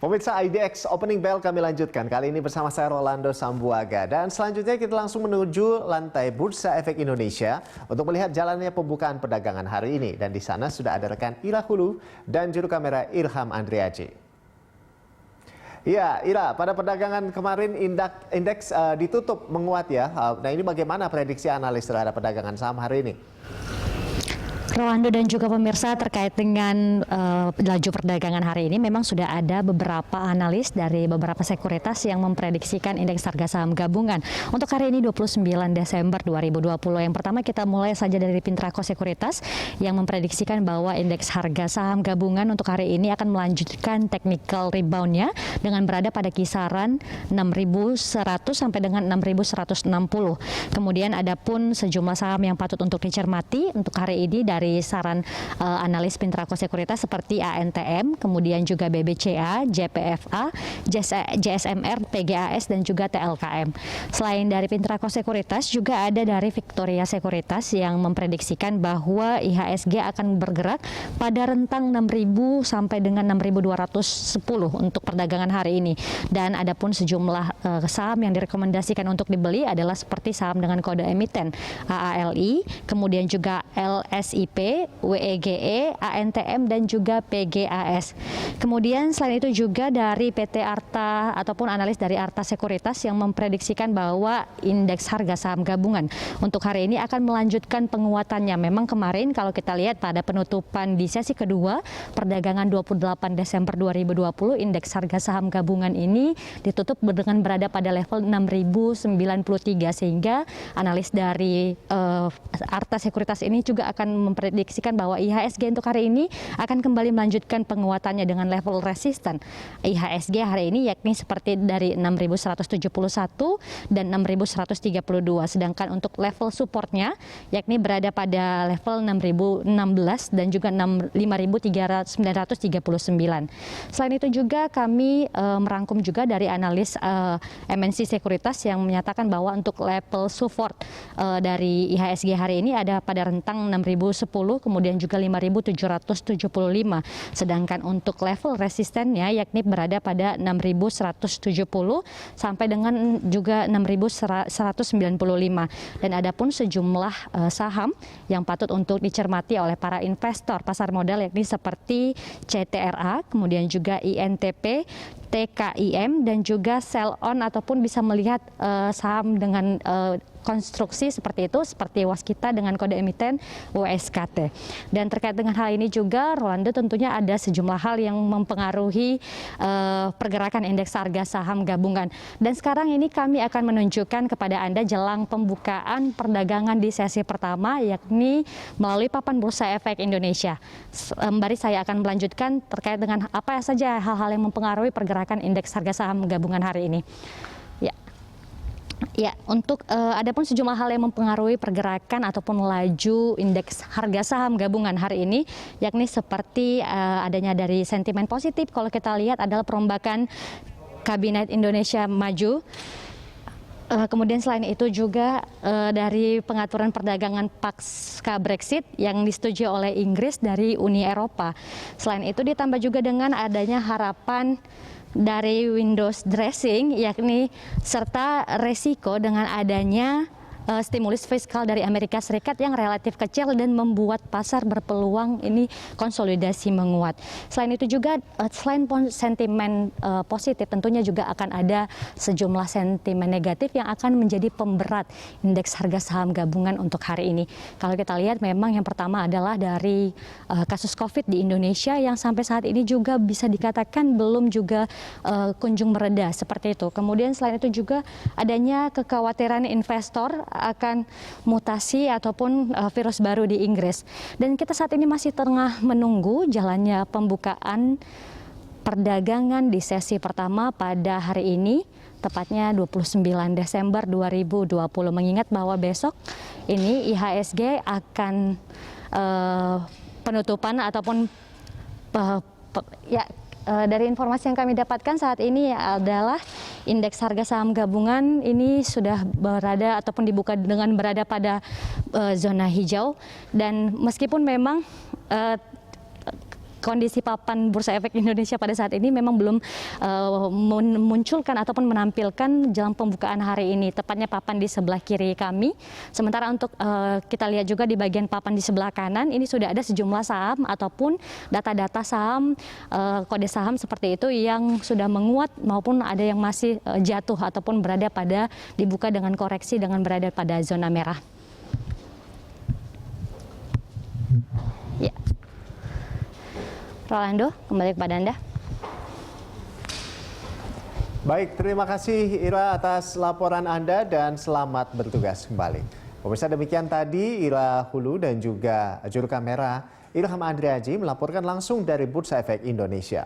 Pemirsa IDX Opening Bell kami lanjutkan. Kali ini bersama saya Rolando Sambuaga. Dan selanjutnya kita langsung menuju lantai Bursa Efek Indonesia untuk melihat jalannya pembukaan perdagangan hari ini. Dan di sana sudah ada rekan Ira Hulu dan juru kamera Irham Andriaji. Ya, Ira, pada perdagangan kemarin indeks ditutup menguat ya. Nah, ini bagaimana prediksi analis terhadap perdagangan saham hari ini? Rolando dan juga pemirsa, terkait dengan laju perdagangan hari ini memang sudah ada beberapa analis dari beberapa sekuritas yang memprediksikan indeks harga saham gabungan untuk hari ini 29 Desember 2020. Yang pertama kita mulai saja dari Pintraco Sekuritas yang memprediksikan bahwa indeks harga saham gabungan untuk hari ini akan melanjutkan technical rebound-nya dengan berada pada kisaran 6.100 sampai dengan 6.160. Kemudian ada pun sejumlah saham yang patut untuk dicermati untuk hari ini dari saran analis Pintraco Sekuritas seperti ANTM, kemudian juga BBCA, JPFA, JSMR, PGAS dan juga TLKM. Selain dari Pintraco Sekuritas juga ada dari Victoria Sekuritas yang memprediksikan bahwa IHSG akan bergerak pada rentang 6.000 sampai dengan 6.210 untuk perdagangan hari ini. Dan ada pun sejumlah saham yang direkomendasikan untuk dibeli adalah seperti saham dengan kode emiten AALI, kemudian juga LSIP, WEGE, ANTM dan juga PGAS. Kemudian selain itu juga dari PT Arta ataupun analis dari Arta Sekuritas yang memprediksikan bahwa indeks harga saham gabungan untuk hari ini akan melanjutkan penguatannya. Memang kemarin kalau kita lihat pada penutupan di sesi kedua perdagangan 28 Desember 2020, indeks harga saham gabungan ini ditutup dengan berada pada level 6.093 sehingga analis dari Arta Sekuritas ini juga akan memprediksikan bahwa IHSG untuk hari ini akan kembali melanjutkan penguatannya dengan level resisten IHSG hari ini yakni seperti dari 6.171 dan 6.132, sedangkan untuk level supportnya yakni berada pada level 6.016 dan juga 5.939. Selain itu juga kami merangkum juga dari analis MNC Sekuritas yang menyatakan bahwa untuk level support dari IHSG hari ini ada pada rentang 6.010 kemudian juga 5.775, sedangkan untuk level resistennya yakni berada pada 6.170 sampai dengan juga 6.195. Dan ada pun sejumlah saham yang patut untuk dicermati oleh para investor pasar modal yakni seperti CTRA, kemudian juga INTP, TKIM dan juga sell on ataupun bisa melihat saham dengan konstruksi seperti itu, seperti Waskita dengan kode emiten WSKT. Dan terkait dengan hal ini juga, Rolando, tentunya ada sejumlah hal yang mempengaruhi pergerakan indeks harga saham gabungan. Dan sekarang ini kami akan menunjukkan kepada Anda jelang pembukaan perdagangan di sesi pertama, yakni melalui papan Bursa Efek Indonesia. Sembari saya akan melanjutkan terkait dengan apa saja hal-hal yang mempengaruhi pergerakan indeks harga saham gabungan hari ini. Ya, untuk adapun sejumlah hal yang mempengaruhi pergerakan ataupun laju indeks harga saham gabungan hari ini, yakni seperti adanya dari sentimen positif. Kalau kita lihat adalah perombakan Kabinet Indonesia Maju. Kemudian selain itu juga dari pengaturan perdagangan pasca Brexit yang disetujui oleh Inggris dari Uni Eropa. Selain itu ditambah juga dengan adanya harapan dari Windows dressing, yakni serta resiko dengan adanya stimulus fiskal dari Amerika Serikat yang relatif kecil dan membuat pasar berpeluang ini konsolidasi menguat. Selain itu juga selain sentimen positif, tentunya juga akan ada sejumlah sentimen negatif yang akan menjadi pemberat indeks harga saham gabungan untuk hari ini. Kalau kita lihat memang yang pertama adalah dari kasus COVID di Indonesia yang sampai saat ini juga bisa dikatakan belum juga kunjung mereda seperti itu. Kemudian selain itu juga adanya kekhawatiran investor akan mutasi ataupun virus baru di Inggris. Dan kita saat ini masih tengah menunggu jalannya pembukaan perdagangan di sesi pertama pada hari ini, tepatnya 29 Desember 2020. Mengingat bahwa besok ini IHSG akan penutupan ataupun dari informasi yang kami dapatkan saat ini adalah indeks harga saham gabungan ini sudah berada ataupun dibuka dengan berada pada zona hijau. Dan meskipun memang kondisi papan Bursa Efek Indonesia pada saat ini memang belum memunculkan ataupun menampilkan jelang pembukaan hari ini. Tepatnya papan di sebelah kiri kami. Sementara untuk kita lihat juga di bagian papan di sebelah kanan, ini sudah ada sejumlah saham ataupun data-data saham, kode saham seperti itu yang sudah menguat maupun ada yang masih jatuh ataupun berada pada dibuka dengan koreksi dengan berada pada zona merah. Ya. Rolando, kembali kepada Anda. Baik, terima kasih Ira atas laporan Anda dan selamat bertugas kembali. Pemirsa, demikian tadi Ira Hulu dan juga juru kamera Ilham Andriaji melaporkan langsung dari Bursa Efek Indonesia.